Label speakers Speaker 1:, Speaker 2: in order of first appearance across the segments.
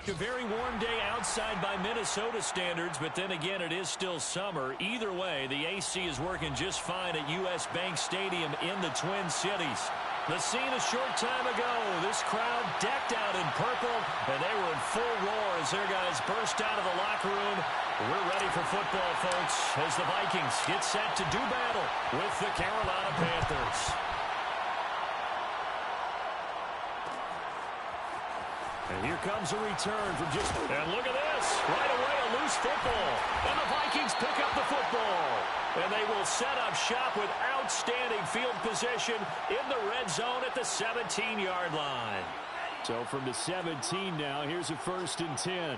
Speaker 1: A very warm day outside by Minnesota standards, but then again, it is still summer. Either way, the AC is working just fine at U.S. Bank Stadium in the Twin Cities. The scene a short time ago, this crowd decked out in purple, and they were in full roar as their guys burst out of the locker room. We're ready for football, folks, as the Vikings get set to do battle with the Carolina Panthers. And here comes a return from just... And look at this. Right away, a loose football. And the Vikings pick up the football. And they will set up shop with outstanding field position in the red zone at the 17-yard line. So from the 17 now, here's a 1st and 10.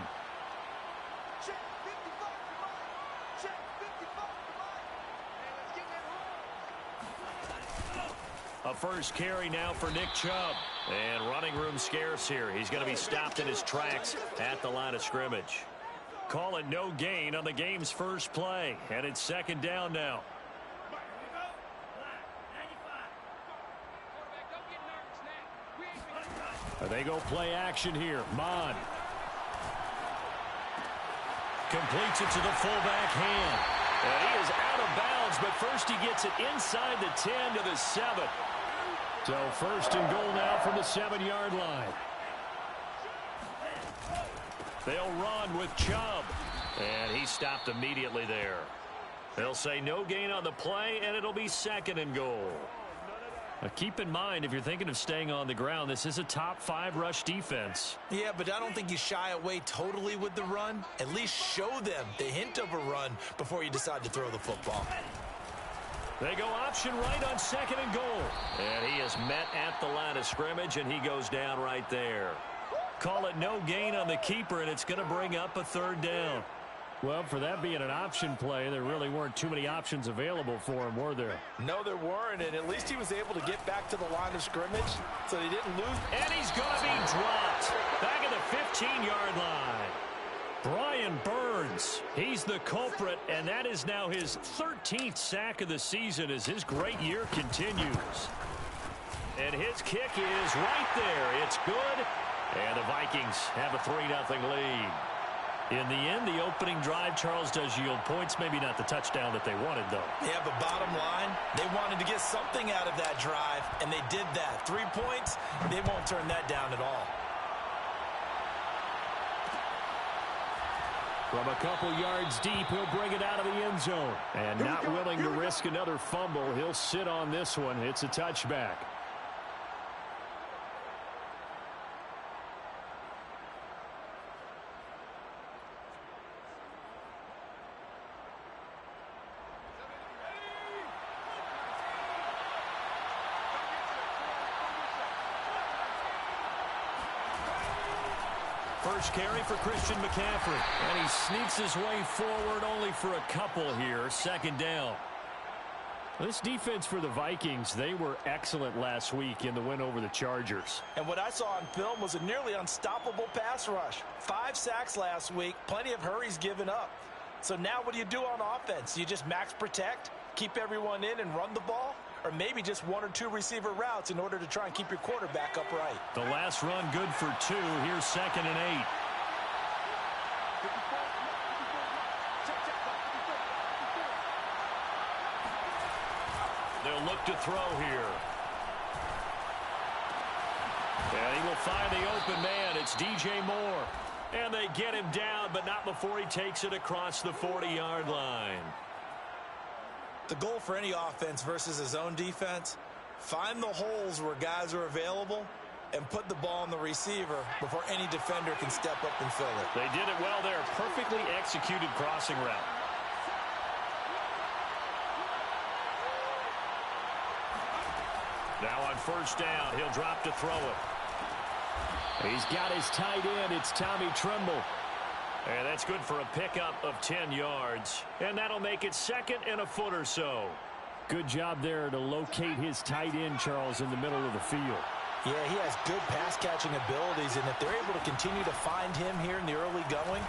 Speaker 1: A first carry now for Nick Chubb. And running room scarce here. He's going to be stopped in his tracks at the line of scrimmage. Call it no gain on the game's first play. And it's 2nd down now. They go play action here. Mon completes it to the fullback hand. And he is out of bounds, but first he gets it inside the 10 to the 7. So 1st and goal now from the 7-yard line. They'll run with Chubb. And he stopped immediately there. They'll say no gain on the play, and it'll be 2nd and goal. Now keep in mind, if you're thinking of staying on the ground, this is a top 5 rush defense.
Speaker 2: Yeah, but I don't think you shy away totally with the run. At least show them the hint of a run before you decide to throw the football.
Speaker 1: They go option right on 2nd and goal. And he is met at the line of scrimmage, and he goes down right there. Call it no gain on the keeper, and it's going to bring up a 3rd down. Well, for that being an option play, there really weren't too many options available for him, were there?
Speaker 2: No, there weren't, and at least he was able to get back to the line of scrimmage, so he didn't lose.
Speaker 1: And he's going to be dropped back at the 15-yard line. Brian Burns, he's the culprit, and that is now his 13th sack of the season as his great year continues. And his kick is right there. It's good, and the Vikings have a 3-0 lead. In the end, the opening drive, Charles, does yield points. Maybe not the touchdown that they wanted, though.
Speaker 2: Yeah, but bottom line, they wanted to get something out of that drive, and they did that. 3 points, they won't turn that down at all.
Speaker 1: From a couple yards deep, he'll bring it out of the end zone. And not willing to risk another fumble, he'll sit on this one. It's a touchback. First carry for Christian McCaffrey. And he sneaks his way forward only for a couple here. 2nd down. This defense for the Vikings, they were excellent last week in the win over the Chargers.
Speaker 2: And what I saw on film was a nearly unstoppable pass rush. 5 sacks last week, plenty of hurries given up. So now what do you do on offense? You just max protect, keep everyone in and run the ball? Or maybe just 1 or 2 receiver routes in order to try and keep your quarterback upright.
Speaker 1: The last run good for 2. Here's 2nd and 8. They'll look to throw here. And he will find the open man. It's DJ Moore. And they get him down, but not before he takes it across the 40-yard line.
Speaker 2: The goal for any offense versus a zone defense, find the holes where guys are available and put the ball on the receiver before any defender can step up and fill it.
Speaker 1: They did it well there. Perfectly executed crossing route. Now on 1st down, he'll drop to throw it. He's got his tight end. It's Tommy Tremble. And that's good for a pickup of 10 yards. And that'll make it 2nd and a foot or so. Good job there to locate his tight end, Charles, in the middle of the field.
Speaker 2: Yeah, he has good pass-catching abilities, and if they're able to continue to find him here in the early going,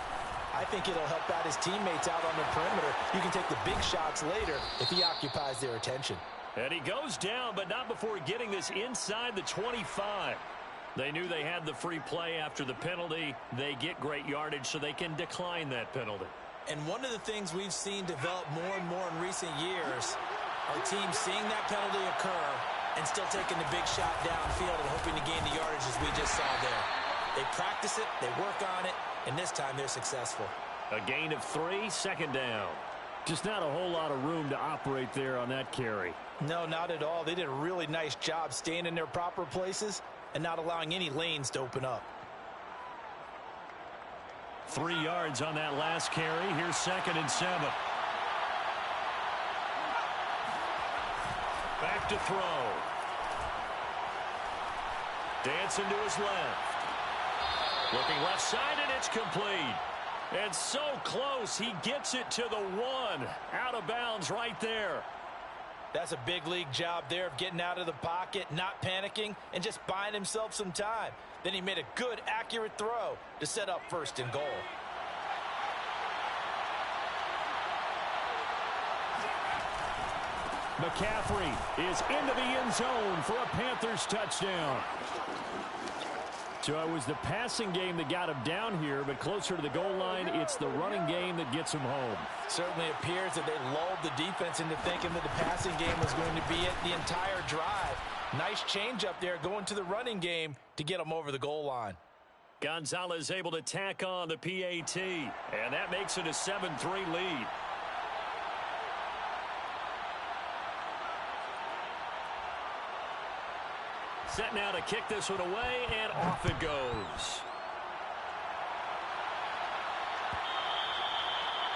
Speaker 2: I think it'll help out his teammates out on the perimeter. You can take the big shots later if he occupies their attention.
Speaker 1: And he goes down, but not before getting this inside the 25. They knew they had the free play after the penalty. They get great yardage so they can decline that penalty.
Speaker 2: And one of the things we've seen develop more and more in recent years are teams seeing that penalty occur and still taking the big shot downfield and hoping to gain the yardage as we just saw there. They practice it, they work on it, and this time they're successful.
Speaker 1: A gain of 3, second down.
Speaker 3: Just not a whole lot of room to operate there on that carry.
Speaker 2: No, not at all. They did a really nice job staying in their proper places and not allowing any lanes to open up.
Speaker 1: 3 yards on that last carry. Here's 2nd and 7. Back to throw. Dancing to his left. Looking left side, and it's complete. And so close, he gets it to the 1. Out of bounds right there.
Speaker 2: That's a big league job there of getting out of the pocket, not panicking, and just buying himself some time. Then he made a good, accurate throw to set up 1st and goal.
Speaker 3: McCaffrey is into the end zone for a Panthers touchdown. So it was the passing game that got him down here, but closer to the goal line, it's the running game that gets him home.
Speaker 2: Certainly appears that they lulled the defense into thinking that the passing game was going to be it the entire drive. Nice change up there going to the running game to get them over the goal line.
Speaker 1: Gonzalez able to tack on the PAT, and that makes it a 7-3 lead. Set now to kick this one away, and off it goes.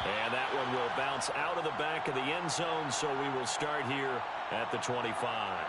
Speaker 1: And that one will bounce out of the back of the end zone, so we will start here at the 25.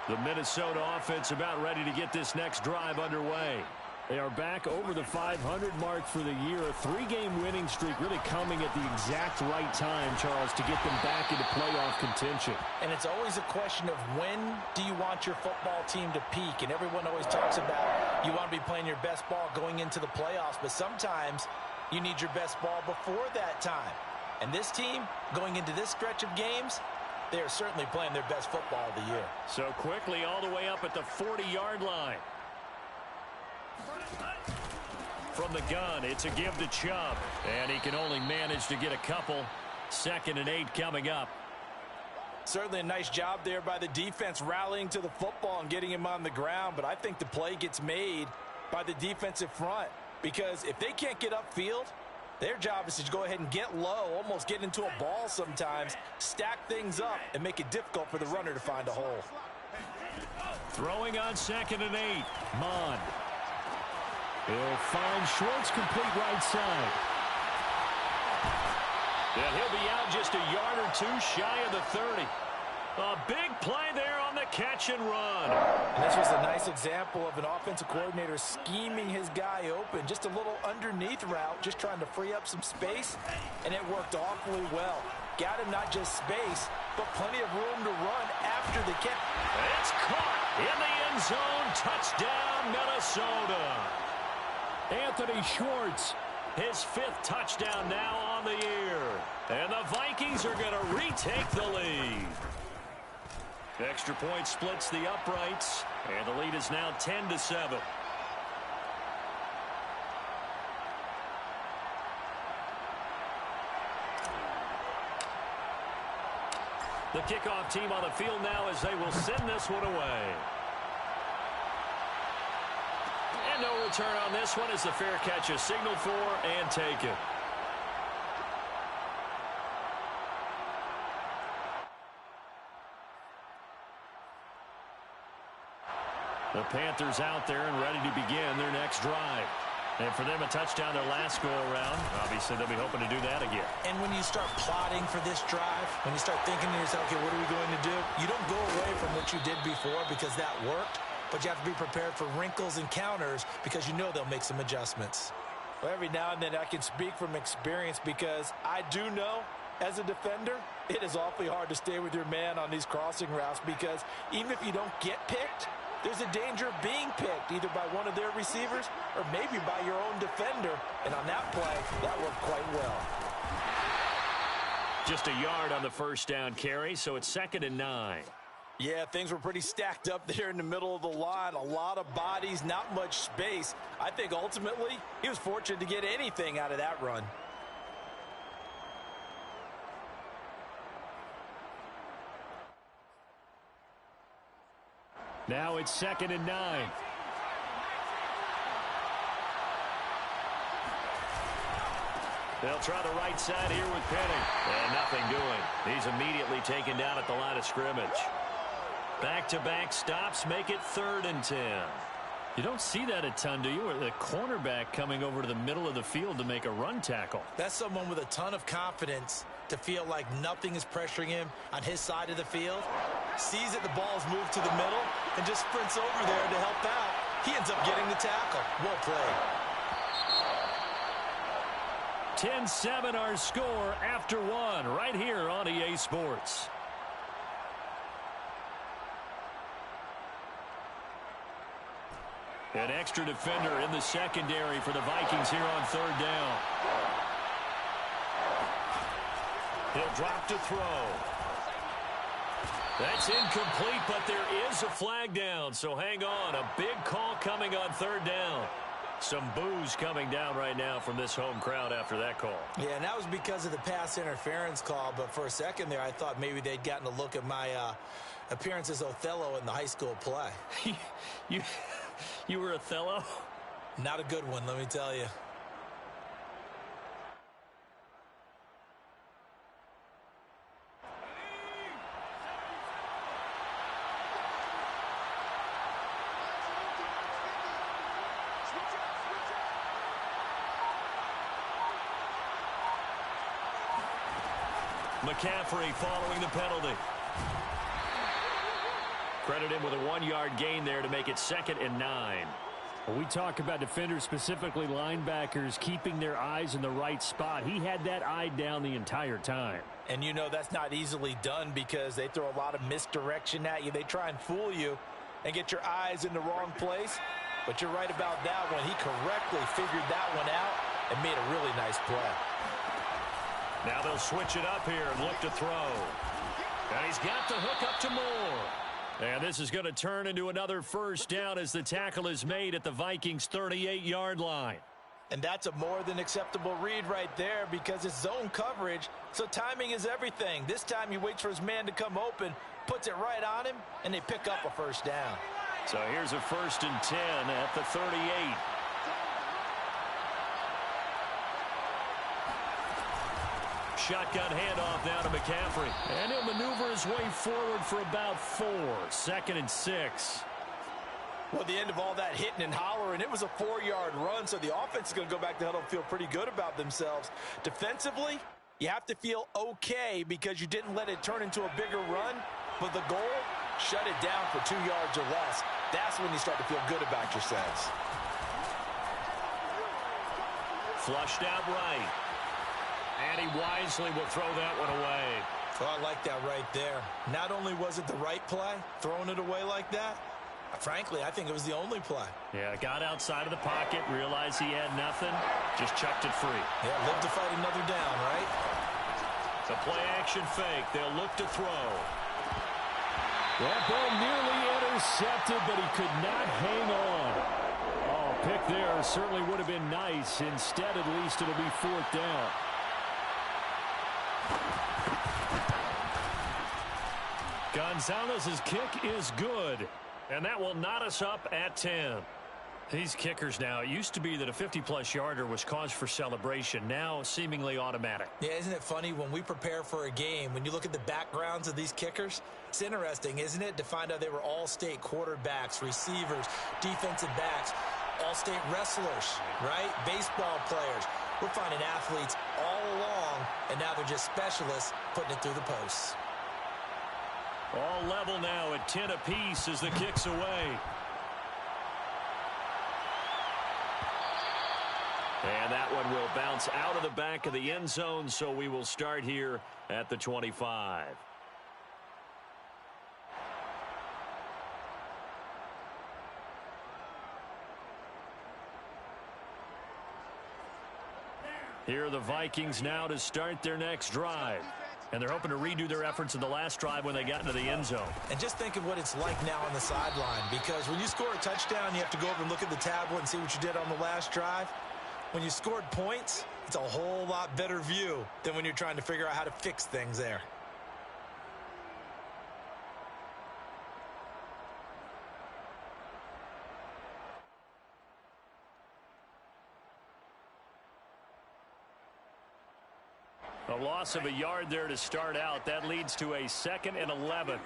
Speaker 1: The Minnesota offense about ready to get this next drive underway.
Speaker 3: They are back over the 500 mark for the year. A 3-game winning streak really coming at the exact right time, Charles, to get them back into playoff contention.
Speaker 2: And it's always a question of when do you want your football team to peak? And everyone always talks about you want to be playing your best ball going into the playoffs, but sometimes you need your best ball before that time. And this team, going into this stretch of games, they are certainly playing their best football of the year.
Speaker 1: So quickly all the way up at the 40-yard line. From the gun, it's a give to Chubb. And he can only manage to get a couple. 2nd and 8 coming up.
Speaker 2: Certainly a nice job there by the defense rallying to the football and getting him on the ground. But I think the play gets made by the defensive front. Because if they can't get upfield, their job is to go ahead and get low, almost get into a ball sometimes, stack things up, and make it difficult for the runner to find a hole.
Speaker 1: Throwing on 2nd and 8. Mon.
Speaker 3: He'll find Schwartz complete right side.
Speaker 1: And he'll be out just a yard or 2 shy of the 30. A big play there on the catch and run.
Speaker 2: And this was a nice example of an offensive coordinator scheming his guy open. Just a little underneath route, just trying to free up some space, and it worked awfully well. Got him not just space, but plenty of room to run after the catch.
Speaker 1: It's caught in the end zone. Touchdown, Minnesota.
Speaker 3: Anthony Schwartz.
Speaker 1: His 5th touchdown now on the year. And the Vikings are going to retake the lead. Extra point splits the uprights, and the lead is now 10-7. The kickoff team on the field now as they will send this one away. And no return on this one as the fair catch is signaled for and taken. The Panthers out there and ready to begin their next drive. And for them, a touchdown their last go-around. Obviously, they'll be hoping to do that again.
Speaker 2: And when you start plotting for this drive, when you start thinking to yourself, okay, what are we going to do? You don't go away from what you did before because that worked, but you have to be prepared for wrinkles and counters because you know they'll make some adjustments. Well, every now and then I can speak from experience because I do know as a defender, it is awfully hard to stay with your man on these crossing routes because even if you don't get picked, there's a danger of being picked either by one of their receivers or maybe by your own defender. And on that play, that worked quite well.
Speaker 1: Just a yard on the first down carry, so it's 2nd and 9.
Speaker 2: Yeah, things were pretty stacked up there in the middle of the line. A lot of bodies, not much space. I think ultimately he was fortunate to get anything out of that run.
Speaker 3: Now it's 2nd and 9.
Speaker 1: They'll try the right side here with Penny. And nothing doing. He's immediately taken down at the line of scrimmage. Back-to-back stops make it 3rd and 10.
Speaker 3: You don't see that a ton, do you? Or the cornerback coming over to the middle of the field to make a run tackle.
Speaker 2: That's someone with a ton of confidence to feel like nothing is pressuring him on his side of the field. Sees that the ball's moved to the middle and just sprints over there to help out. He ends up getting the tackle. Well played.
Speaker 1: 10-7 our score after 1 right here on EA Sports. An extra defender in the secondary for the Vikings here on 3rd down. He'll drop to throw. That's incomplete, but there is a flag down, so hang on. A big call coming on 3rd down. Some boos coming down right now from this home crowd after that call.
Speaker 2: Yeah, and that was because of the pass interference call, but for a second there I thought maybe they'd gotten a look at my appearance as Othello in the high school play.
Speaker 1: You were Othello?
Speaker 2: Not a good one, let me tell you.
Speaker 1: McCaffrey following the penalty. Credit him with a 1-yard gain there to make it 2nd and 9.
Speaker 3: When we talk about defenders, specifically linebackers, keeping their eyes in the right spot, he had that eye down the entire time.
Speaker 2: And you know that's not easily done because they throw a lot of misdirection at you. They try and fool you and get your eyes in the wrong place. But you're right about that one. He correctly figured that one out and made a really nice play.
Speaker 1: Now they'll switch it up here and look to throw. And he's got the hook up to Moore. And this is going to turn into another first down as the tackle is made at the Vikings' 38-yard line.
Speaker 2: And that's a more than acceptable read right there because it's zone coverage, so timing is everything. This time he waits for his man to come open, puts it right on him, and they pick up a first down.
Speaker 1: So here's a 1st and 10 at the 38. Shotgun handoff now to McCaffrey. And he'll maneuver his way forward for about 4. 2nd and 6.
Speaker 2: Well, the end of all that hitting and hollering, it was a 4-yard run, so the offense is going to go back to huddle and feel pretty good about themselves. Defensively, you have to feel okay because you didn't let it turn into a bigger run, but the goal, shut it down for 2 yards or less. That's when you start to feel good about yourselves.
Speaker 1: Flushed out right. And he wisely will throw that one away.
Speaker 2: Oh, I like that right there. Not only was it the right play, throwing it away like that, frankly, I think it was the only play.
Speaker 1: Yeah, got outside of the pocket, realized he had nothing, just chucked it free.
Speaker 2: Yeah, live to fight another down, right?
Speaker 1: The play-action fake. They'll look to throw.
Speaker 3: That ball nearly intercepted, but he could not hang on. Oh, pick there certainly would have been nice. Instead, at least it'll be 4th down.
Speaker 1: Gonzalez's kick is good, and that will knot us up at 10. These kickers now, it used to be that a 50-plus yarder was cause for celebration, now seemingly automatic.
Speaker 2: Yeah, isn't it funny when we prepare for a game, when you look at the backgrounds of these kickers, it's interesting, isn't it, to find out they were all-state quarterbacks, receivers, defensive backs, all-state wrestlers, right? Baseball players. We're finding athletes all along, and now they're just specialists putting it through the posts.
Speaker 1: All level now at 10 apiece as the kick's away. And that one will bounce out of the back of the end zone, so we will start here at the 25. Here are the Vikings now to start their next drive. And they're hoping to redo their efforts in the last drive when they got into the end zone.
Speaker 2: And just think of what it's like now on the sideline, because when you score a touchdown, you have to go over and look at the tablet and see what you did on the last drive. When you scored points, it's a whole lot better view than when you're trying to figure out how to fix things there.
Speaker 1: A loss of a yard there to start out. That leads to a 2nd and 11.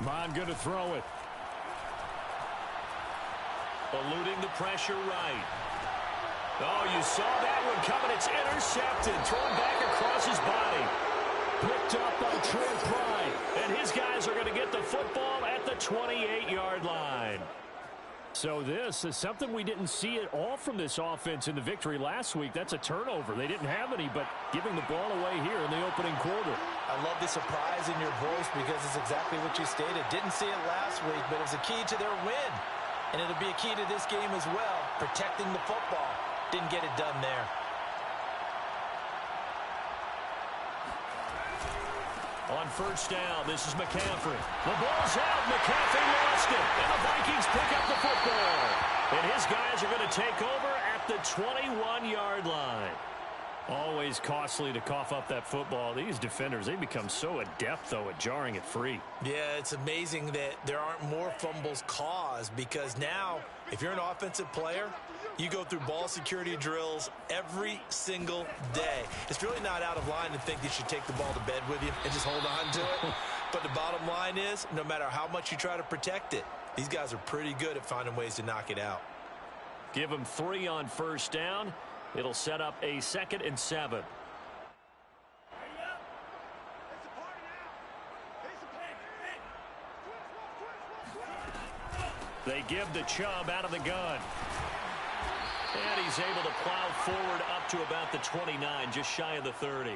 Speaker 3: Mon going to throw it.
Speaker 1: Eluding the pressure right. Oh, you saw that one coming. It's intercepted. Thrown back across his body.
Speaker 3: Picked up by Trey Pride.
Speaker 1: And his guys are going to get the football at the 28-yard line.
Speaker 3: So this is something we didn't see at all from this offense in the victory last week. That's a turnover. They didn't have any, but giving the ball away here in the opening quarter.
Speaker 2: I love the surprise in your voice because it's exactly what you stated. Didn't see it last week, but it was a key to their win. And it'll be a key to this game as well, protecting the football. Didn't get it done there.
Speaker 1: On first down, this is McCaffrey. The ball's out. McCaffrey lost it. And the Vikings pick up the football. And his guys are going to take over at the 21-yard line. Always costly to cough up that football. These defenders, they become so adept, though, at jarring it free.
Speaker 2: Yeah, it's amazing that there aren't more fumbles caused, because now, if you're an offensive player, you go through ball security drills every single day. It's really not out of line to think you should take the ball to bed with you and just hold on to it. But the bottom line is, no matter how much you try to protect it, these guys are pretty good at finding ways to knock it out.
Speaker 1: Give them 3 on first down. It'll set up a 2nd and 7. They give the Chubb out of the gun. And he's able to plow forward up to about the 29, just shy of the 30.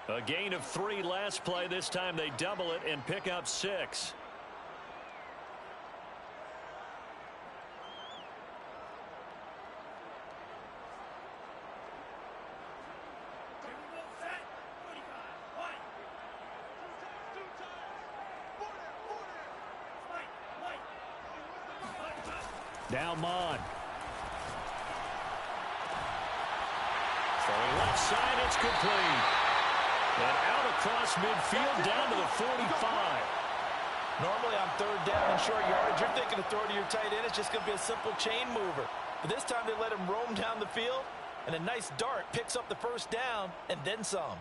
Speaker 1: A gain of 3 last play. This time they double it and pick up 6.
Speaker 3: Now Mon.
Speaker 1: Throwing left side, it's complete. And out across midfield down to the 45.
Speaker 2: Normally on third down and short yardage, you're thinking to throw to your tight end. It's just going to be a simple chain mover. But this time they let him roam down the field, and a nice dart picks up the first down and then some.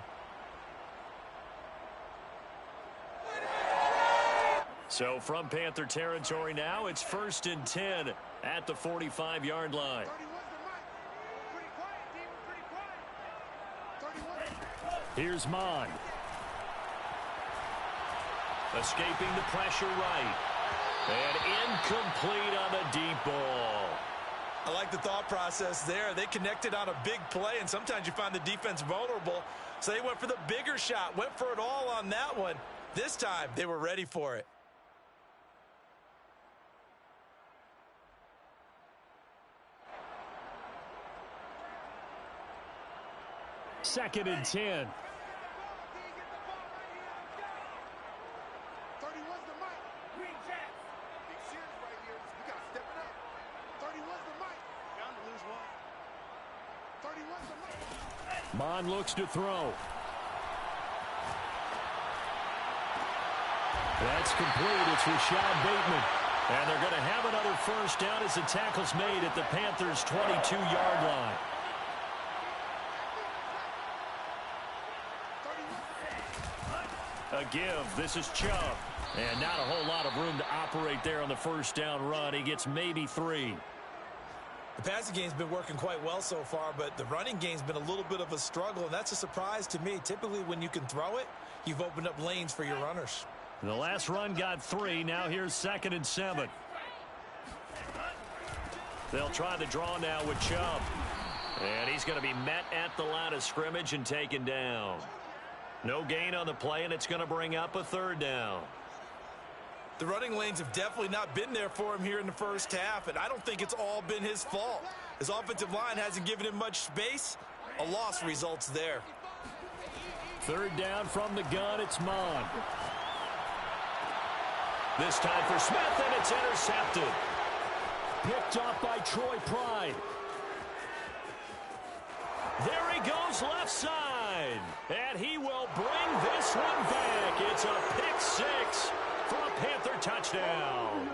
Speaker 1: So from Panther territory now, it's 1st and 10 at the 45-yard line.
Speaker 3: Here's Mon.
Speaker 1: Escaping the pressure right. And incomplete on the deep ball.
Speaker 2: I like the thought process there. They connected on a big play, and sometimes you find the defense vulnerable. So they went for the bigger shot, went for it all on that one. This time, they were ready for it.
Speaker 3: Second and 10. Mon looks to throw. That's complete. It's Rashad Bateman.
Speaker 1: And they're going to have another first down as the tackle's made at the Panthers' 22-yard line. A give. This is Chubb. And not a whole lot of room to operate there on the first down run. He gets maybe 3.
Speaker 2: The passing game's been working quite well so far, but the running game's been a little bit of a struggle, and that's a surprise to me. Typically, when you can throw it, you've opened up lanes for your runners.
Speaker 1: The last run got 3. Now here's 2nd and 7. They'll try the draw now with Chubb. And he's going to be met at the line of scrimmage and taken down. No gain on the play, and it's going to bring up a 3rd down.
Speaker 2: The running lanes have definitely not been there for him here in the first half, and I don't think it's all been his fault. His offensive line hasn't given him much space. A loss results there.
Speaker 3: Third down from the gun, it's Mon.
Speaker 1: This time for Smith, and it's intercepted.
Speaker 3: Picked off by Troy Pride.
Speaker 1: There he goes left side, and he will bring this one back. It's a pick six for a Panther touchdown.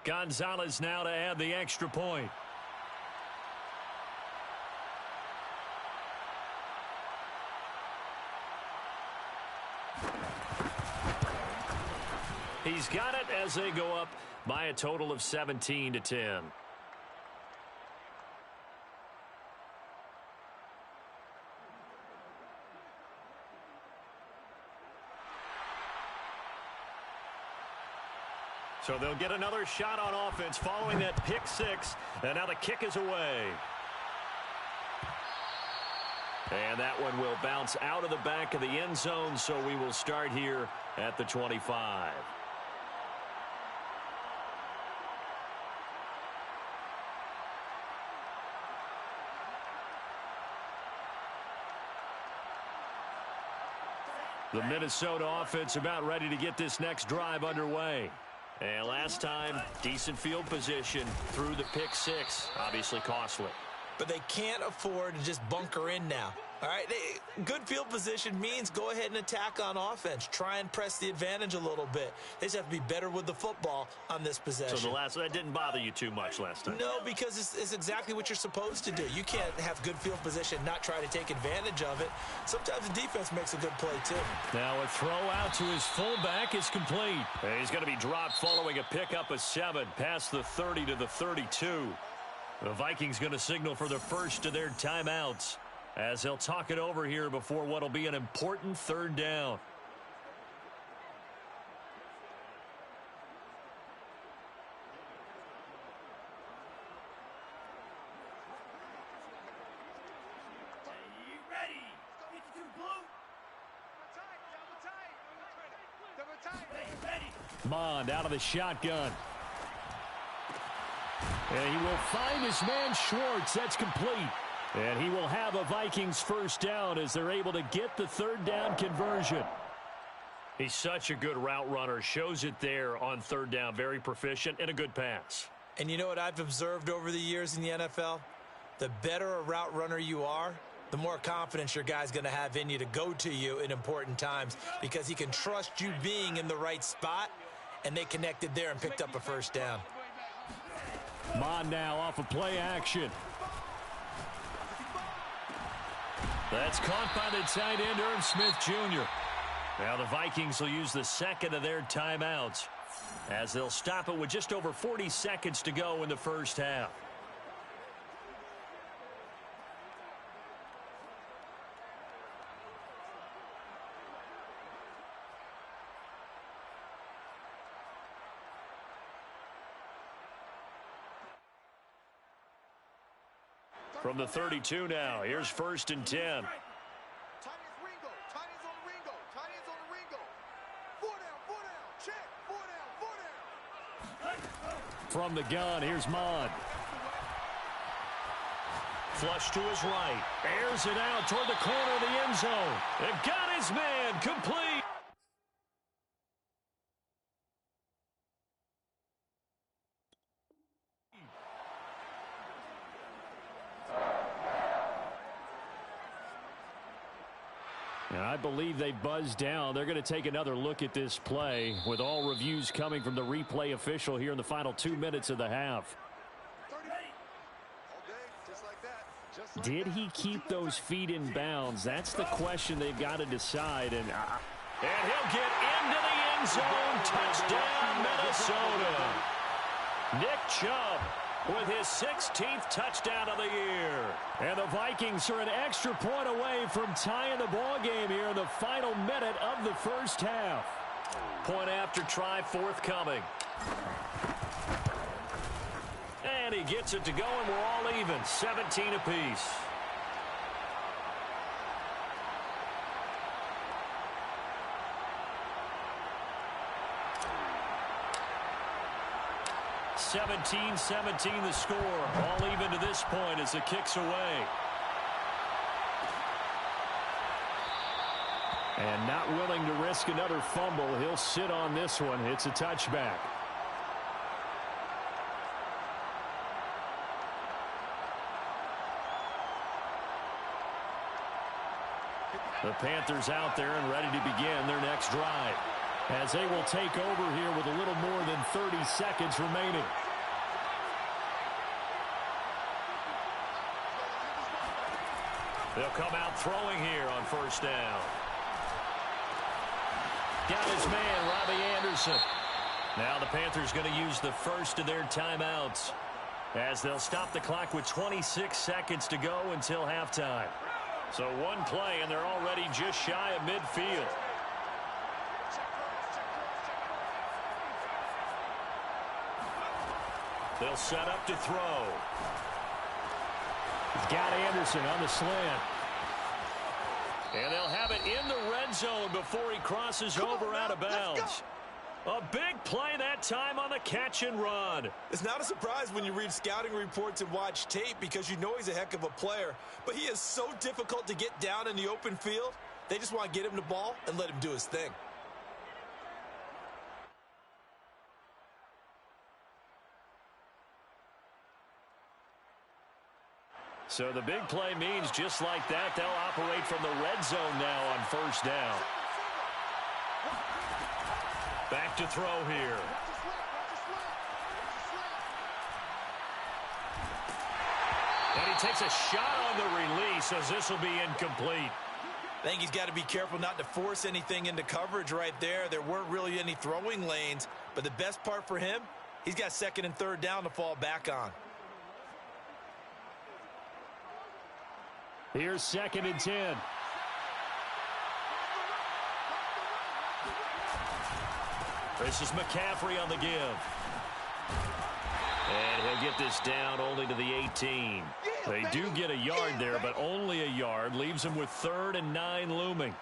Speaker 1: Gonzalez now to add the extra point. He's got it as they go up by a total of 17-10. So they'll get another shot on offense following that pick six, and now the kick is away. And that one will bounce out of the back of the end zone, so we will start here at the 25. The Minnesota offense about ready to get this next drive underway. And last time, decent field position through the pick six. Obviously costly.
Speaker 2: But they can't afford to just bunker in now. All right, good field position means go ahead and attack on offense. Try and press the advantage a little bit. They just have to be better with the football on this possession.
Speaker 1: So that didn't bother you too much last time?
Speaker 2: No, because it's exactly what you're supposed to do. You can't have good field position, not try to take advantage of it. Sometimes the defense makes a good play, too.
Speaker 1: Now a throw out to his fullback is complete. And he's going to be dropped following a pickup of 7 past the 30 to the 32. The Vikings going to signal for the first of their timeouts as they'll talk it over here before what will be an important third down.
Speaker 3: Mond out of the shotgun. And he will find his man Schwartz. That's complete. And he will have a Vikings first down as they're able to get the third down conversion.
Speaker 1: He's such a good route runner. Shows it there on third down. Very proficient and a good pass.
Speaker 2: And you know what I've observed over the years in the NFL? The better a route runner you are, the more confidence your guy's going to have in you to go to you in important times because he can trust you being in the right spot, and they connected there and picked up a first down.
Speaker 3: Mond now off of play action.
Speaker 1: That's caught by the tight end, Irv Smith Jr. Now the Vikings will use the second of their timeouts as they'll stop it with just over 40 seconds to go in the first half. From the 32 now, here's 1st and 10.
Speaker 3: From the gun, here's Mond.
Speaker 1: Flush to his right. Airs it out toward the corner of the end zone. And got his man complete.
Speaker 3: And I believe they buzzed down. They're going to take another look at this play with all reviews coming from the replay official here in the final 2 minutes of the half. Did he keep those feet in bounds? That's the question they've got to decide. And
Speaker 1: he'll get into the end zone. Touchdown, Minnesota. Nick Chubb with his 16th touchdown of the year.
Speaker 3: And the Vikings are an extra point away from tying the ball game here in the final minute of the first half.
Speaker 1: Point after try forthcoming. And he gets it to go, and we're all even, 17 apiece. (17-17) the score. All even to this point as the kick's away. And not willing to risk another fumble. He'll sit on this one. It's a touchback. The Panthers out there and ready to begin their next drive, as they will take over here with a little more than 30 seconds remaining. They'll come out throwing here on first down. Got his man, Robbie Anderson. Now the Panthers going to use the first of their timeouts, as they'll stop the clock with 26 seconds to go until halftime. So one play, and they're already just shy of midfield. They'll set up to throw. He's got Anderson on the slant. And they'll have it in the red zone before he crosses over out of bounds. A big play that time on the catch and run.
Speaker 2: It's not a surprise when you read scouting reports and watch tape, because you know he's a heck of a player. But he is so difficult to get down in the open field. They just want to get him the ball and let him do his thing.
Speaker 1: So the big play means just like that, they'll operate from the red zone now on first down. Back to throw here. And he takes a shot on the release, as this will be incomplete.
Speaker 2: I think he's got to be careful not to force anything into coverage right there. There weren't really any throwing lanes, but the best part for him, he's got second and third down to fall back on.
Speaker 3: Here's 2nd and 10.
Speaker 1: This is McCaffrey on the give. And he'll get this down only to the 18. They do get a yard there, but only a yard. Leaves them with 3rd and 9 looming.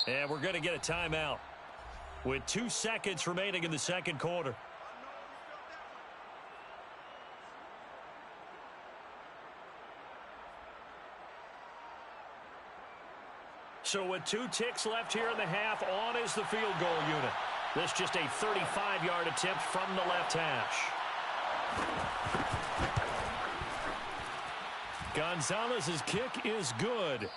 Speaker 1: And we're going to get a timeout with 2 seconds remaining in the second quarter. So with 2 ticks left here in the half, on is the field goal unit. This just a 35-yard attempt from the left hash. Gonzalez's kick is good.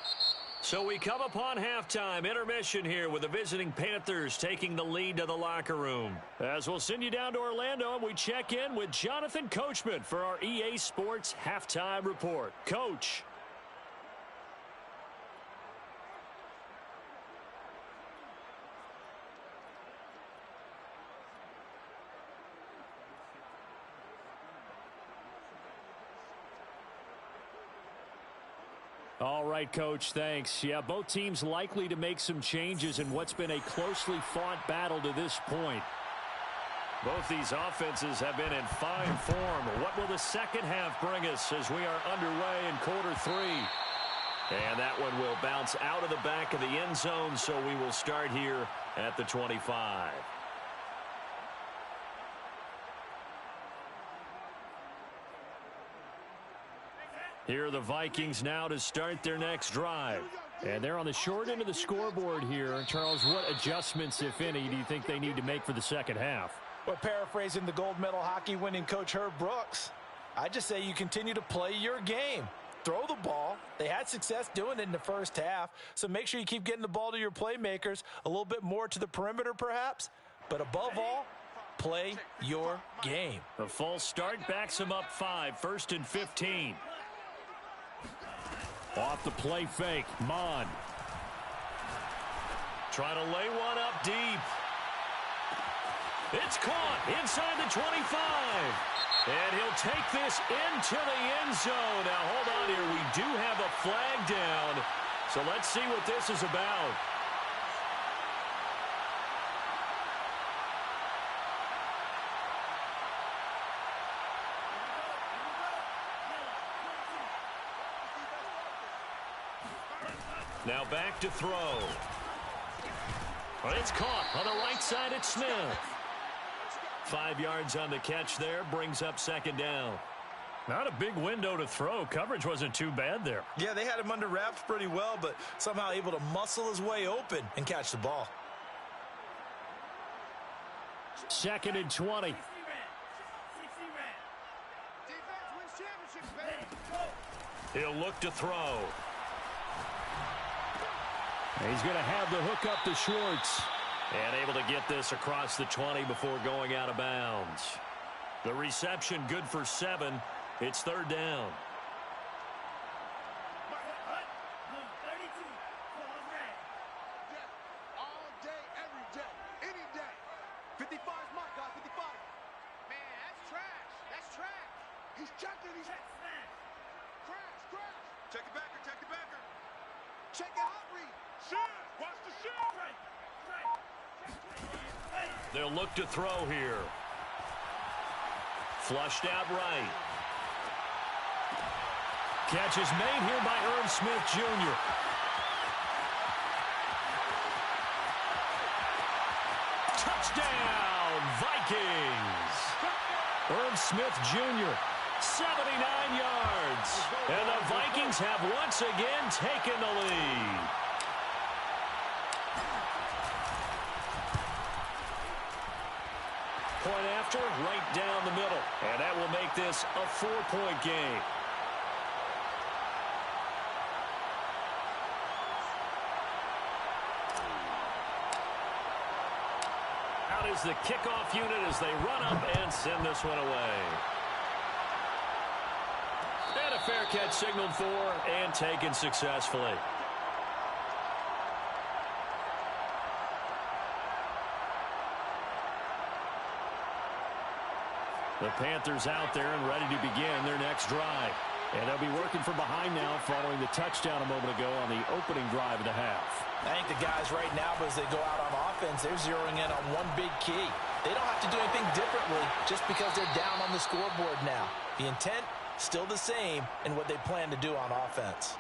Speaker 1: So we come upon halftime intermission here with the visiting Panthers taking the lead to the locker room. As we'll send you down to Orlando, and we check in with Jonathan Coachman for our EA Sports Halftime Report. Coach.
Speaker 3: All right, Coach, thanks. Yeah, both teams likely to make some changes in what's been a closely fought battle to this point.
Speaker 1: Both these offenses have been in fine form. What will the second half bring us as we are underway in quarter 3? And that one will bounce out of the back of the end zone, so we will start here at the 25. Here are the Vikings now to start their next drive.
Speaker 3: And they're on the short end of the scoreboard here. Charles, what adjustments, if any, do you think they need to make for the second half?
Speaker 2: Well, paraphrasing the gold medal hockey winning coach Herb Brooks, I just say you continue to play your game. Throw the ball. They had success doing it in the first half, so make sure you keep getting the ball to your playmakers, a little bit more to the perimeter perhaps, but above all, play your game.
Speaker 1: The false start backs him up 5, 1st and 15.
Speaker 3: Off the play fake, Mon.
Speaker 1: Trying to lay one up deep. It's caught inside the 25. And he'll take this into the end zone. Now, hold on here. We do have a flag down. So let's see what this is about. Now back to throw. It's caught on the right side at Smith. 5 yards on the catch there, brings up second down. Not a big window to throw. Coverage wasn't too bad there.
Speaker 2: Yeah, they had him under wraps pretty well, but somehow able to muscle his way open and catch the ball.
Speaker 3: 2nd and 20.
Speaker 1: He'll look to throw.
Speaker 3: He's going to have the hook up to Schwartz.
Speaker 1: And able to get this across the 20 before going out of bounds. The reception good for 7. It's 3rd down.
Speaker 4: All day, every day, any day. 55 is my guy, 55. Man, that's trash. That's trash. He's checking. He's crash. Check the backer. Check the hot read. Shoot. Watch the shoot.
Speaker 1: They'll look to throw here. Flushed out right.
Speaker 3: Catch is made here by Irv Smith, Jr.
Speaker 1: Touchdown, Vikings.
Speaker 3: Irv Smith, Jr.
Speaker 1: 79 yards. And the Vikings have once again taken the lead. Point after, right down the middle. And that will make this a 4-point game. Out is the kickoff unit as they run up and send this one away. And a fair catch signaled for and taken successfully. The Panthers out there and ready to begin their next drive. And they'll be working from behind now following the touchdown a moment ago on the opening drive of the half.
Speaker 2: I think the guys right now, as they go out on offense, they're zeroing in on one big key. They don't have to do anything differently just because they're down on the scoreboard now. The intent, still the same in what they plan to do on offense.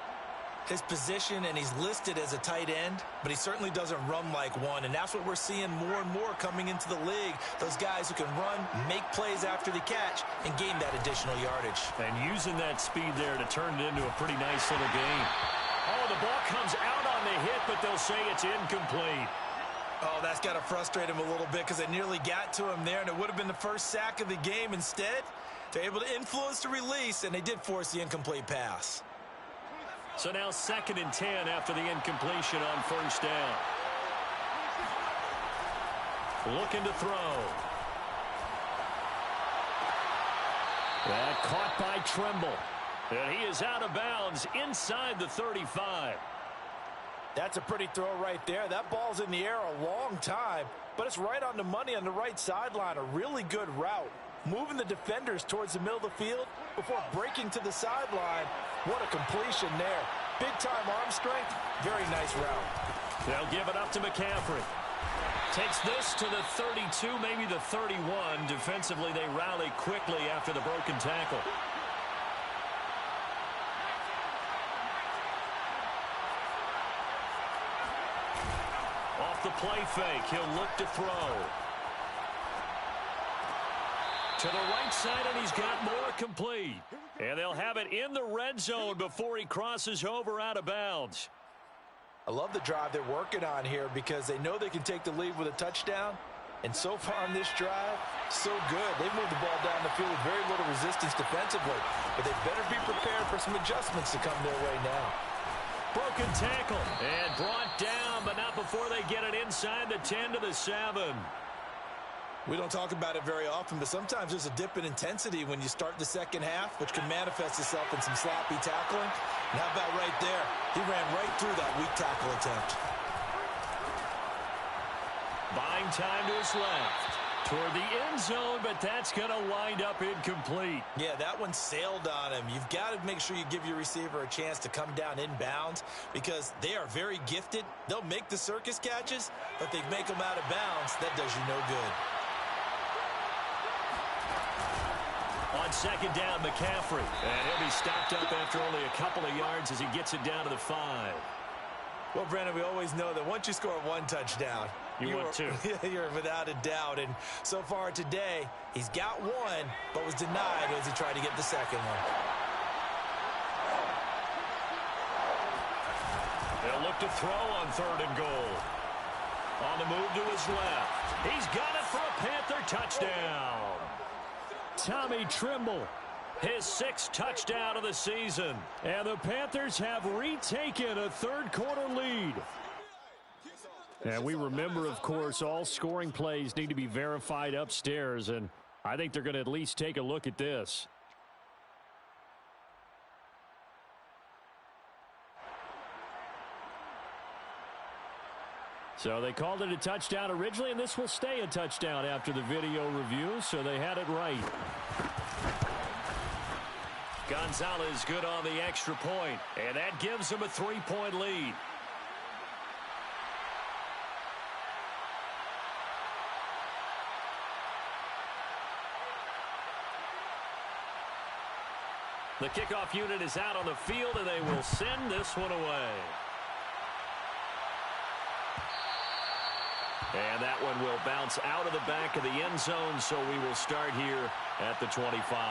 Speaker 2: His position, and he's listed as a tight end, but he certainly doesn't run like one, and that's what we're seeing more and more coming into the league. Those guys who can run, make plays after the catch, and gain that additional yardage.
Speaker 1: And using that speed there to turn it into a pretty nice little game. Oh, the ball comes out on the hit, but they'll say it's incomplete.
Speaker 2: Oh, that's got to frustrate him a little bit because they nearly got to him there, and it would have been the first sack of the game. Instead, they're able to influence the release, and they did force the incomplete pass.
Speaker 1: So now 2nd and 10 after the incompletion on 1st down. Looking to throw.
Speaker 3: That caught by Tremble.
Speaker 1: And he is out of bounds inside the 35.
Speaker 2: That's a pretty throw right there. That ball's in the air a long time, but it's right on the money on the right sideline. A really good route. Moving the defenders towards the middle of the field before breaking to the sideline. What a completion there. Big-time arm strength. Very nice route.
Speaker 1: They'll give it up to McCaffrey. Takes this to the 32, maybe the 31. Defensively, they rally quickly after the broken tackle. Off the play fake, he'll look to throw. To the right side, and he's got more complete. And they'll have it in the red zone before he crosses over out of bounds.
Speaker 2: I love the drive they're working on here because they know they can take the lead with a touchdown. And so far on this drive, so good. They've moved the ball down the field with very little resistance defensively. But they better be prepared for some adjustments to come their way now.
Speaker 1: Broken tackle and brought down, but not before they get it inside the 10 to the 7.
Speaker 2: We don't talk about it very often, but sometimes there's a dip in intensity when you start the second half, which can manifest itself in some sloppy tackling. And how about right there? He ran right through that weak tackle attempt.
Speaker 1: Buying time to his left. Toward the end zone, but that's going to wind up incomplete.
Speaker 2: Yeah, that one sailed on him. You've got to make sure you give your receiver a chance to come down inbounds because they are very gifted. They'll make the circus catches, but they make them out of bounds. That does you no good.
Speaker 1: On 2nd down, McCaffrey. And he'll be stopped up after only a couple of yards as he gets it down to the 5.
Speaker 2: Well, Brandon, we always know that once you score one touchdown,
Speaker 1: want two.
Speaker 2: You're without a doubt. And so far today, he's got one, but was denied as he tried to get the second one.
Speaker 1: They'll look to throw on 3rd and goal. On the move to his left. He's got it for a Panther touchdown.
Speaker 3: Tommy Trimble.
Speaker 1: His 6th touchdown of the season.
Speaker 3: And the Panthers have retaken a 3rd quarter lead. And we remember, of course, all scoring plays need to be verified upstairs, and I think they're going to at least take a look at this. So they called it a touchdown originally, and this will stay a touchdown after the video review, so they had it right.
Speaker 1: Gonzalez good on the extra point, and that gives him a 3-point lead. The kickoff unit is out on the field, and they will send this one away. And that one will bounce out of the back of the end zone, so we will start here at the 25.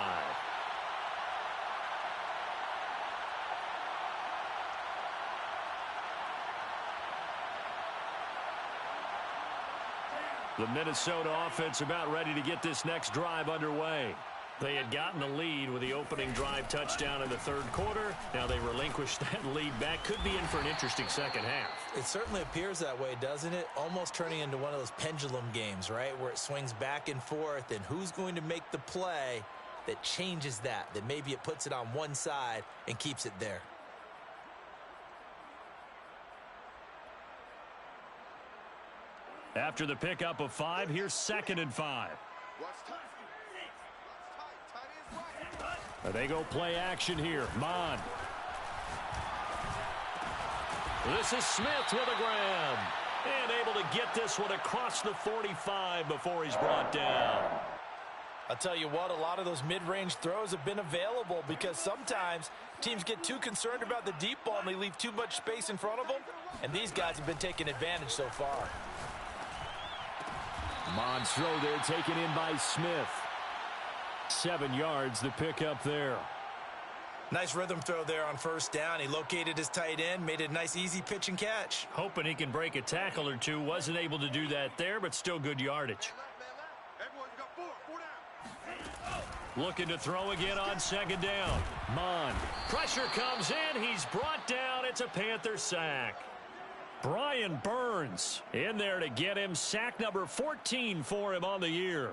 Speaker 1: The Minnesota offense about ready to get this next drive underway. They had gotten the lead with the opening drive touchdown in the 3rd quarter. Now they relinquished that lead back. Could be in for an interesting second half.
Speaker 2: It certainly appears that way, doesn't it? Almost turning into one of those pendulum games, right, where it swings back and forth, and who's going to make the play that changes that maybe it puts it on one side and keeps it there.
Speaker 3: After the pickup of 5, here's 2nd and 5. They go play action here. Mon.
Speaker 1: This is Smith with a grab. And able to get this one across the 45 before he's brought down.
Speaker 2: I'll tell you what, a lot of those mid-range throws have been available because sometimes teams get too concerned about the deep ball and they leave too much space in front of them. And these guys have been taking advantage so far.
Speaker 3: Mon's throw there taken in by Smith. 7 yards, the pickup there.
Speaker 2: Nice rhythm throw there on 1st down. He located his tight end, made a nice easy pitch and catch.
Speaker 1: Hoping he can break a tackle or two. Wasn't able to do that there, but still good yardage. Looking to throw again on 2nd down.
Speaker 3: Mon.
Speaker 1: Pressure comes in. He's brought down. It's a Panther sack. Brian Burns in there to get him. Sack number 14 for him on the year.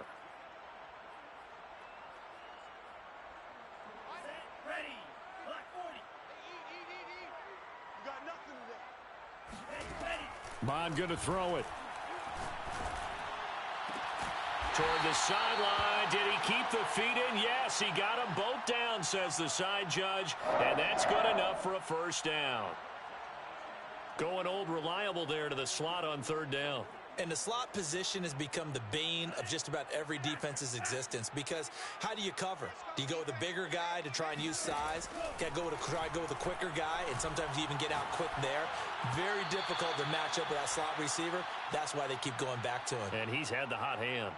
Speaker 3: Mon going to throw it.
Speaker 1: Toward the sideline. Did he keep the feet in? Yes, he got them both down, says the side judge. And that's good enough for a 1st down. Going old reliable there to the slot on 3rd down.
Speaker 2: And the slot position has become the bane of just about every defense's existence because how do you cover? Do you go with a bigger guy to try and use size? Got to try to go with a quicker guy, and sometimes you even get out quick there. Very difficult to match up with that slot receiver. That's why they keep going back to him.
Speaker 1: And he's had the hot hand.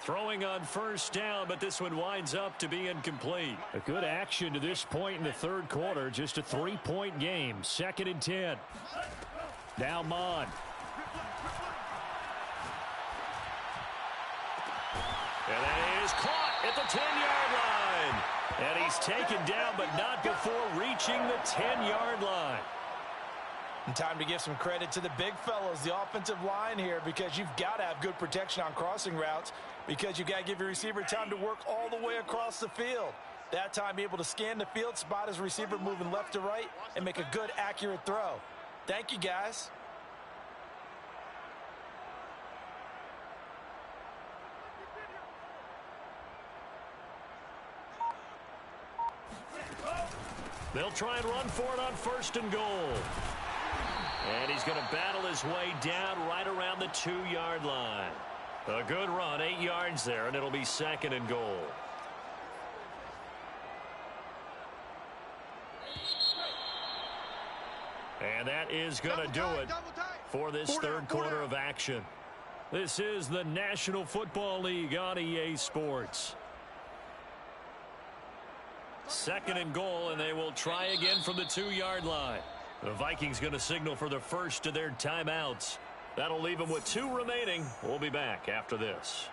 Speaker 1: Throwing on 1st down, but this one winds up to be incomplete.
Speaker 3: A good action to this point in the 3rd quarter. Just a 3-point game. 2nd and 10. Now Mon.
Speaker 1: And that is caught at the 10-yard line. And he's taken down, but not before reaching the 10-yard line.
Speaker 2: And time to give some credit to the big fellows, the offensive line here, because you've got to have good protection on crossing routes because you've got to give your receiver time to work all the way across the field. That time, be able to scan the field, spot his receiver moving left to right, and make a good, accurate throw. Thank you, guys.
Speaker 1: They'll try and run for it on 1st and goal. And he's going to battle his way down right around the 2-yard line. A good run, 8 yards there, and it'll be 2nd and goal. And that is going to do it for this third quarter of action. This is the National Football League on EA Sports. 2nd and goal, and they will try again from the 2-yard line. The Vikings going to signal for the first of their timeouts. That'll leave them with 2 remaining. We'll be back after this.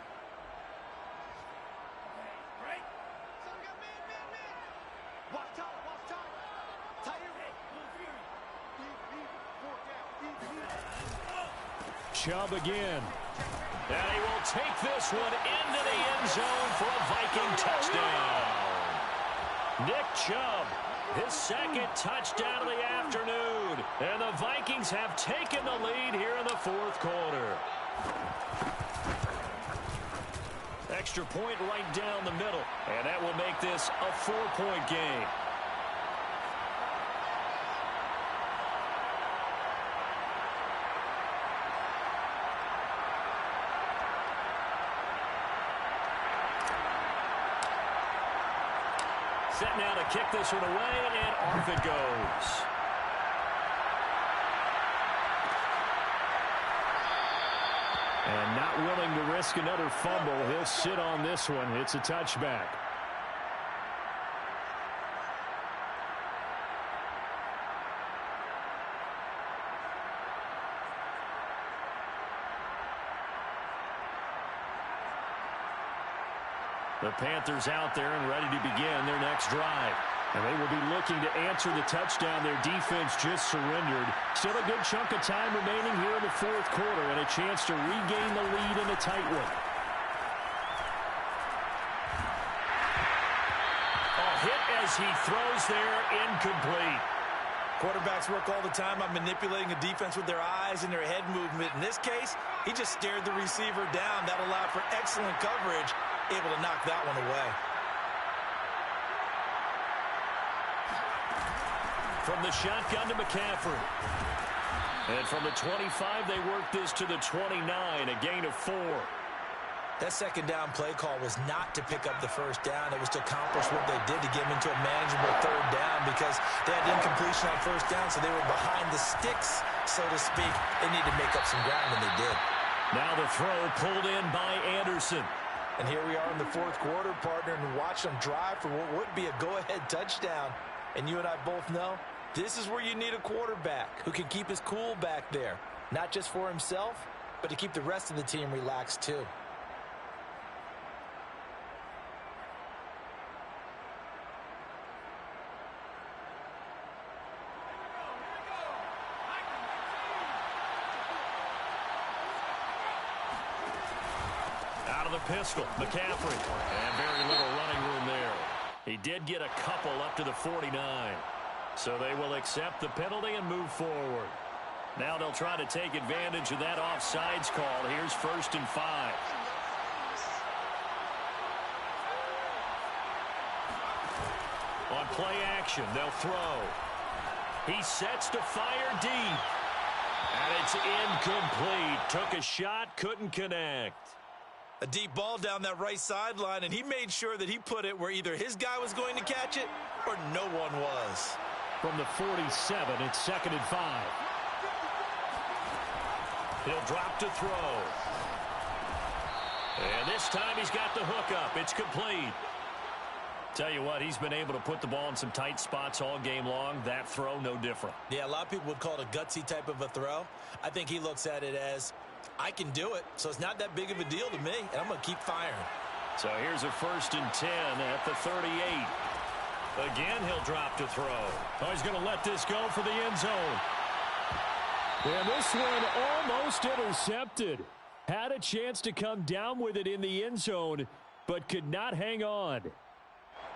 Speaker 3: Chubb again.
Speaker 1: And he will take this one into the end zone for a Viking touchdown. Nick Chubb, his 2nd touchdown of the afternoon. And the Vikings have taken the lead here in the 4th quarter. Extra point right down the middle. And that will make this a 4-point game. Set now to kick this one away, and off it goes.
Speaker 3: And not willing to risk another fumble. He'll sit on this one. It's a touchback.
Speaker 1: The Panthers out there and ready to begin their next drive.
Speaker 3: And they will be looking to answer the touchdown their defense just surrendered. Still a good chunk of time remaining here in the 4th quarter and a chance to regain the lead in a tight one.
Speaker 1: A hit as he throws there, incomplete.
Speaker 2: Quarterbacks work all the time on manipulating a defense with their eyes and their head movement. In this case, he just stared the receiver down. That allowed for excellent coverage, able to knock that one away.
Speaker 1: From the shotgun to McCaffrey. And from the 25, they work this to the 29, a gain of 4.
Speaker 2: That 2nd down play call was not to pick up the 1st down. It was to accomplish what they did to get them into a manageable 3rd down because they had incompletion on 1st down, so they were behind the sticks, so to speak. They needed to make up some ground, and they did.
Speaker 1: Now the throw pulled in by Anderson.
Speaker 2: And here we are in the 4th quarter, partner, and watch them drive for what would be a go-ahead touchdown. And you and I both know this is where you need a quarterback who can keep his cool back there, not just for himself, but to keep the rest of the team relaxed too.
Speaker 1: Out of the pistol, McCaffrey. And very little running room there. He did get a couple up to the 49. So they will accept the penalty and move forward. Now they'll try to take advantage of that offsides call. Here's 1st and 5. On play action, they'll throw. He sets to fire deep. And it's incomplete. Took a shot, couldn't connect.
Speaker 2: A deep ball down that right sideline, and he made sure that he put it where either his guy was going to catch it or no one was.
Speaker 3: From the 47, it's 2nd and 5.
Speaker 1: He'll drop to throw. And this time he's got the hook up. It's complete. Tell you what, he's been able to put the ball in some tight spots all game long. That throw, no different.
Speaker 2: Yeah, a lot of people would call it a gutsy type of a throw. I think he looks at it as, I can do it, so it's not that big of a deal to me, and I'm going to keep firing.
Speaker 1: So here's a 1st and 10 at the 38. Again, he'll drop to throw.
Speaker 3: Oh, he's going to let this go for the end zone. And this one almost intercepted. Had a chance to come down with it in the end zone, but could not hang on.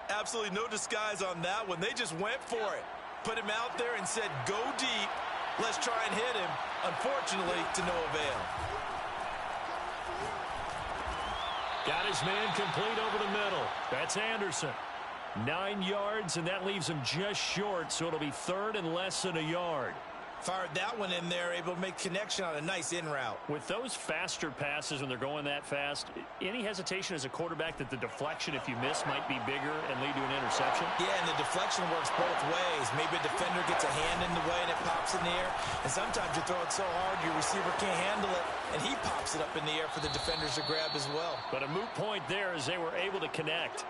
Speaker 2: Absolutely no disguise on that one. They just went for it. Put him out there and said, go deep. Let's try and hit him. Unfortunately, to no avail.
Speaker 1: Got his man complete over the middle. That's Anderson. 9 yards, and that leaves him just short, so it'll be 3rd and less than a yard.
Speaker 2: Fired that one in there, able to make connection on a nice in route.
Speaker 3: With those faster passes when they're going that fast, any hesitation as a quarterback that the deflection, if you miss, might be bigger and lead to an interception?
Speaker 2: Yeah, and the deflection works both ways. Maybe a defender gets a hand in the way and it pops in the air. And sometimes you throw it so hard your receiver can't handle it, and he pops it up in the air for the defenders to grab as well.
Speaker 3: But a moot point there as they were able to connect.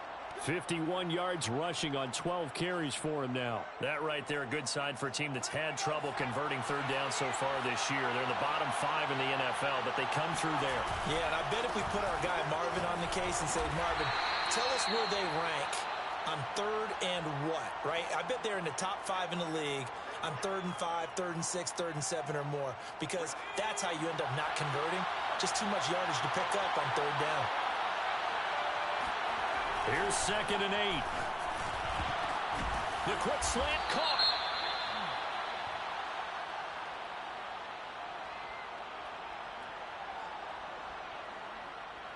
Speaker 3: 51 yards rushing on 12 carries for him now. That right there, a good sign for a team that's had trouble converting third down so far this year. They're in the bottom 5 in the NFL, but they come through there.
Speaker 2: Yeah, and I bet if we put our guy Marvin on the case and say, Marvin, tell us where they rank on third and what, right? I bet they're in the top 5 in the league on 3rd and 5, 3rd and 6, 3rd and 7 or more, because that's how you end up not converting. Just too much yardage to pick up on third down.
Speaker 3: Here's 2nd and 8. The quick slant caught.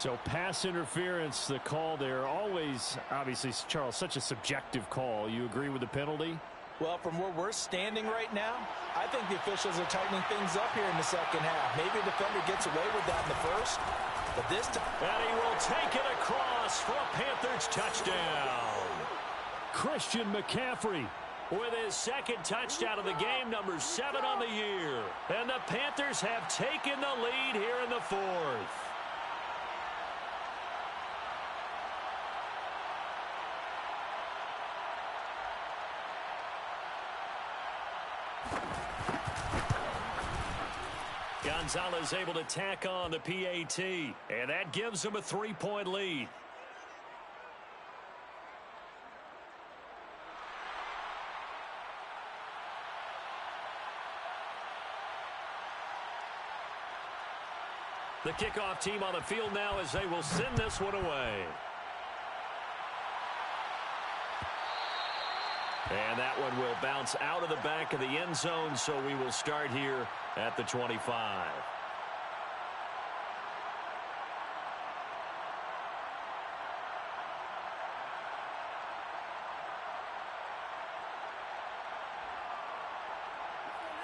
Speaker 3: So pass interference, the call there. Always, obviously, Charles, such a subjective call. You agree with the penalty?
Speaker 2: Well, from where we're standing right now, I think the officials are tightening things up here in the second half. Maybe a defender gets away with that in the first, but this time...
Speaker 3: And he will take it across for a Panthers touchdown. Christian McCaffrey with his 2nd touchdown of the game, number 7 on the year. And the Panthers have taken the lead here in the 4th. Gonzalez able to tack on the PAT, and that gives him a 3-point lead. The kickoff team on the field now as they will send this one away. And that one will bounce out of the back of the end zone, so we will start here at the 25.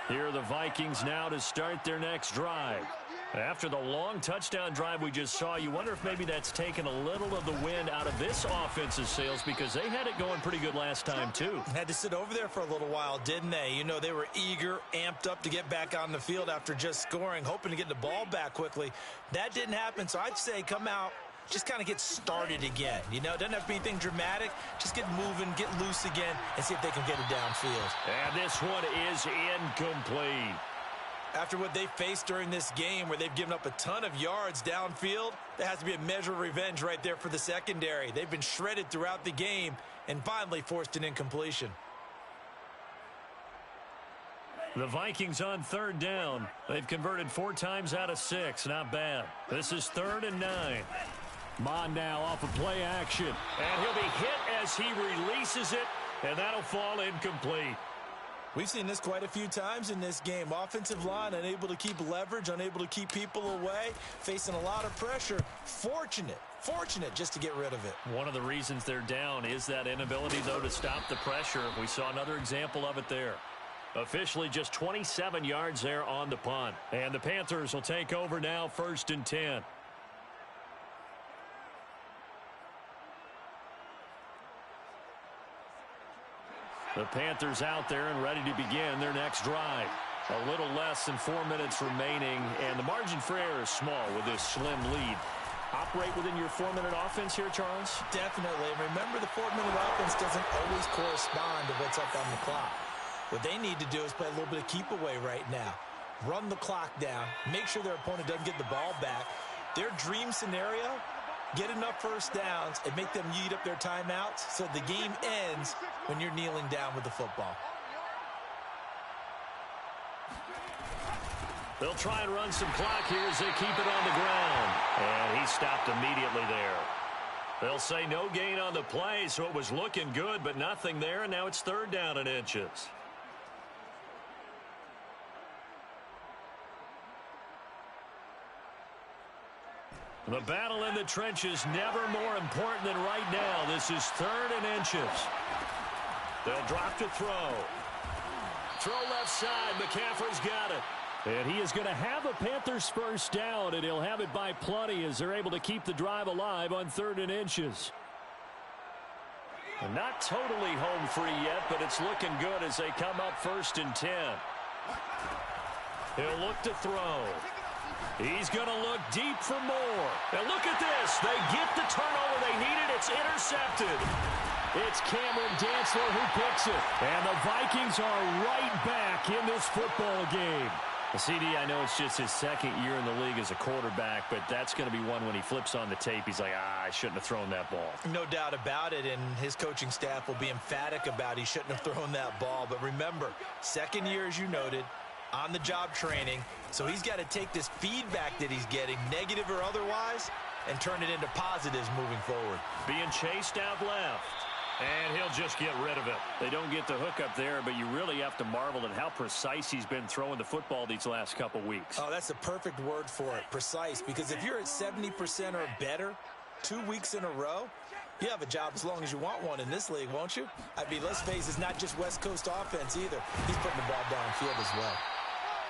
Speaker 3: Here are the Vikings now to start their next drive. After the long touchdown drive we just saw, you wonder if maybe that's taken a little of the wind out of this offense's sails, because they had it going pretty good last time too.
Speaker 2: Had to sit over there for a little while, didn't they? You know, they were eager, amped up to get back on the field after just scoring, hoping to get the ball back quickly. That didn't happen, so I'd say come out, just kind of get started again. You know, it doesn't have to be anything dramatic. Just get moving, get loose again, and see if they can get it downfield.
Speaker 3: And this one is incomplete.
Speaker 2: After what they faced during this game, where they've given up a ton of yards downfield, there has to be a measure of revenge right there for the secondary. They've been shredded throughout the game and finally forced an incompletion.
Speaker 3: The Vikings on 3rd down. They've converted 4 times out of 6. Not bad. This is 3rd and 9. Mon now off of play action. And he'll be hit as he releases it, and that'll fall incomplete.
Speaker 2: We've seen this quite a few times in this game. Offensive line unable to keep leverage, unable to keep people away, facing a lot of pressure. Fortunate just to get rid of it.
Speaker 3: One of the reasons they're down is that inability, though, to stop the pressure. We saw another example of it there. Officially just 27 yards there on the punt. And the Panthers will take over now, 1st and 10. The Panthers out there and ready to begin their next drive. A little less than 4 minutes remaining, and the margin for error is small with this slim lead. Operate within your 4-minute offense here, Charles?
Speaker 2: Definitely. Remember, the 4-minute offense doesn't always correspond to what's up on the clock. What they need to do is play a little bit of keep away right now. Run the clock down. Make sure their opponent doesn't get the ball back. Their dream scenario, get enough first downs and make them eat up their timeouts so the game ends when you're kneeling down with the football.
Speaker 3: They'll try and run some clock here as they keep it on the ground. And he stopped immediately there. They'll say no gain on the play, so it was looking good, but nothing there, and now it's 3rd down and inches. The battle in the trenches never more important than right now. This is 3rd and inches. They'll drop to throw.
Speaker 1: throw left side. McCaffrey's got it.
Speaker 3: And he is going to have a Panthers first down, and he'll have it by plenty as they're able to keep the drive alive on 3rd and inches.
Speaker 1: And not totally home free yet, but it's looking good as they come up 1st and 10. He'll look to throw. He's going to look deep for more. And look at this. They get the turnover they needed. It's intercepted. It's Cameron Dantzler who picks it. And the Vikings are right back in this football game. CD, I know it's just his 2nd year in the league as a quarterback, but that's going to be one when he flips on the tape, he's like, I shouldn't have thrown that ball.
Speaker 2: No doubt about it, and his coaching staff will be emphatic about he shouldn't have thrown that ball. But remember, 2nd year, as you noted, on-the-job training, so he's got to take this feedback that he's getting, negative or otherwise, and turn it into positives moving forward.
Speaker 1: Being chased out left. And he'll just get rid of it. They don't get the hook up there, but you really have to marvel at how precise he's been throwing the football these last couple weeks.
Speaker 2: Oh, that's the perfect word for it, precise. Because if you're at 70% or better 2 weeks in a row, you have a job as long as you want one in this league, won't you? I mean, let's face it, it's not just West Coast offense either. He's putting the ball downfield as well.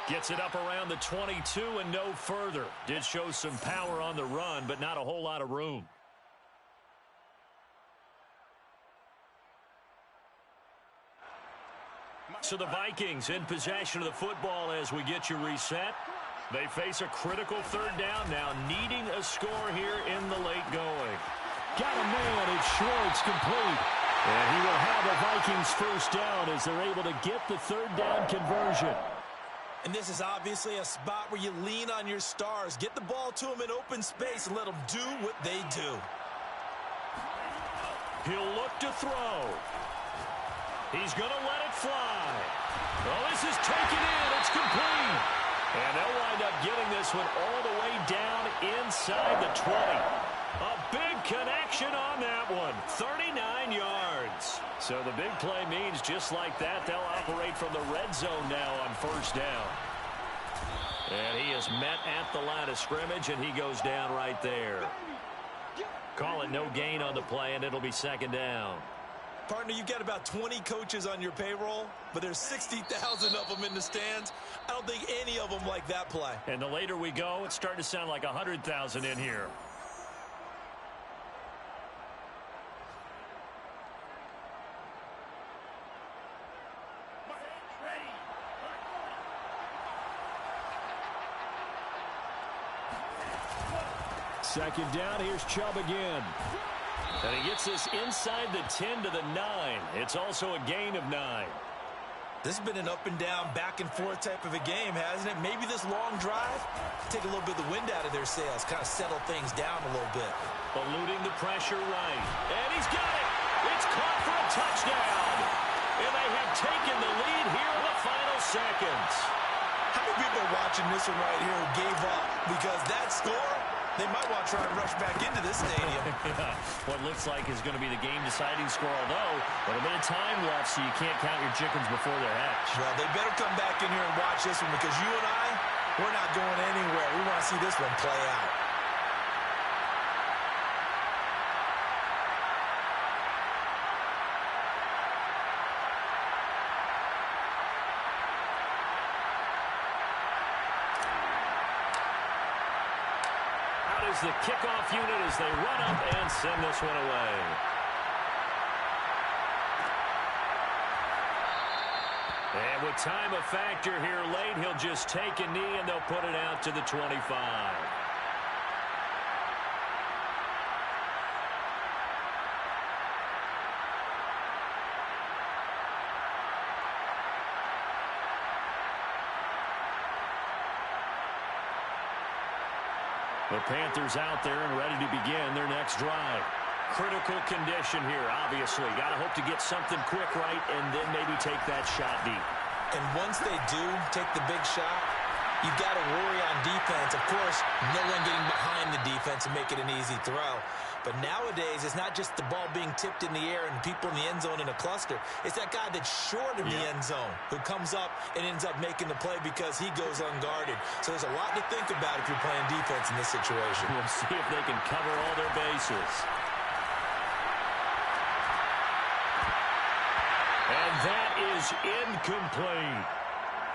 Speaker 1: Gets it up around the 22 and no further. Did show some power on the run, but not a whole lot of room. So the Vikings in possession of the football as we get you reset. They face a critical 3rd down now, needing a score here in the late going.
Speaker 3: Got a man, it's Schwartz, complete. And he will have a Vikings first down as they're able to get the 3rd down conversion.
Speaker 2: And this is obviously a spot where you lean on your stars. Get the ball to them in open space and let them do what they do.
Speaker 1: He'll look to throw. He's going to let it fly. Oh, this is taken in. It's complete. And they'll wind up getting this one all the way down inside the 20. A big connection on that one. 39 yards. So the big play means just like that, they'll operate from the red zone now on 1st down. And he is met at the line of scrimmage, and he goes down right there. Call it no gain on the play, and it'll be 2nd down.
Speaker 2: Partner, you've got about 20 coaches on your payroll, but there's 60,000 of them in the stands. I don't think any of them like that play.
Speaker 1: And the later we go, it's starting to sound like 100,000 in here.
Speaker 3: Second down, here's Chubb again.
Speaker 1: And he gets this inside the 10 to the 9. It's also a gain of 9.
Speaker 2: This has been an up-and-down, back-and-forth type of a game, hasn't it? Maybe this long drive, take a little bit of the wind out of their sails, kind of settle things down a little bit.
Speaker 1: Eluding the pressure right. And he's got it. It's caught for a touchdown. And they have taken the lead here in the final seconds.
Speaker 2: How many people are watching this one right here who gave up? Because that score, they might want to try and rush back into this stadium.
Speaker 1: Yeah, what looks like is going to be the game-deciding score, although a little bit of time left, so you can't count your chickens before they're hatched.
Speaker 2: Well, they better come back in here and watch this one, because you and I, we're not going anywhere. We want to see this one play out.
Speaker 1: The kickoff unit as they run up and send this one away. And with time a factor here late, he'll just take a knee and they'll put it out to the 25. The Panthers out there and ready to begin their next drive. Critical condition here, obviously. Got to hope to get something quick right and then maybe take that shot deep.
Speaker 2: And once they do take the big shot, you've got to worry on defense. Of course, no one getting behind the defense and make it an easy throw. But nowadays, it's not just the ball being tipped in the air and people in the end zone in a cluster. It's that guy that's short of the end zone who comes up and ends up making the play because he goes unguarded. So there's a lot to think about if you're playing defense in this situation.
Speaker 1: We'll see if they can cover all their bases. And that is incomplete.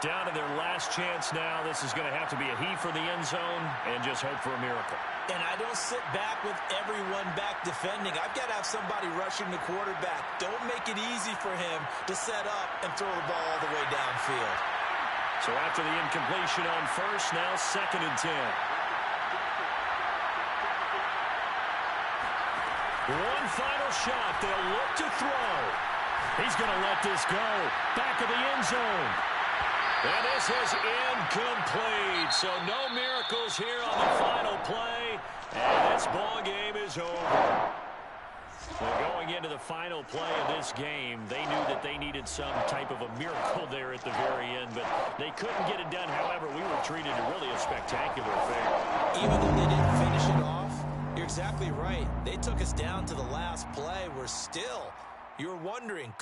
Speaker 1: Down to their last chance now. This is going to have to be a heave for the end zone and just hope for a miracle.
Speaker 2: And I don't sit back with everyone back defending. I've got to have somebody rushing the quarterback. Don't make it easy for him to set up and throw the ball all the way downfield.
Speaker 1: So after the incompletion on first, now 2nd and 10. One final shot. They'll look to throw. He's going to let this go. Back of the end zone. And this is incomplete. So no miracles here on the final play. And this ball game is over. Well, going into the final play of this game, they knew that they needed some type of a miracle there at the very end, but they couldn't get it done. However, we were treated to really a spectacular affair.
Speaker 2: Even though they didn't finish it off, you're exactly right. They took us down to the last play. We're still, you're wondering,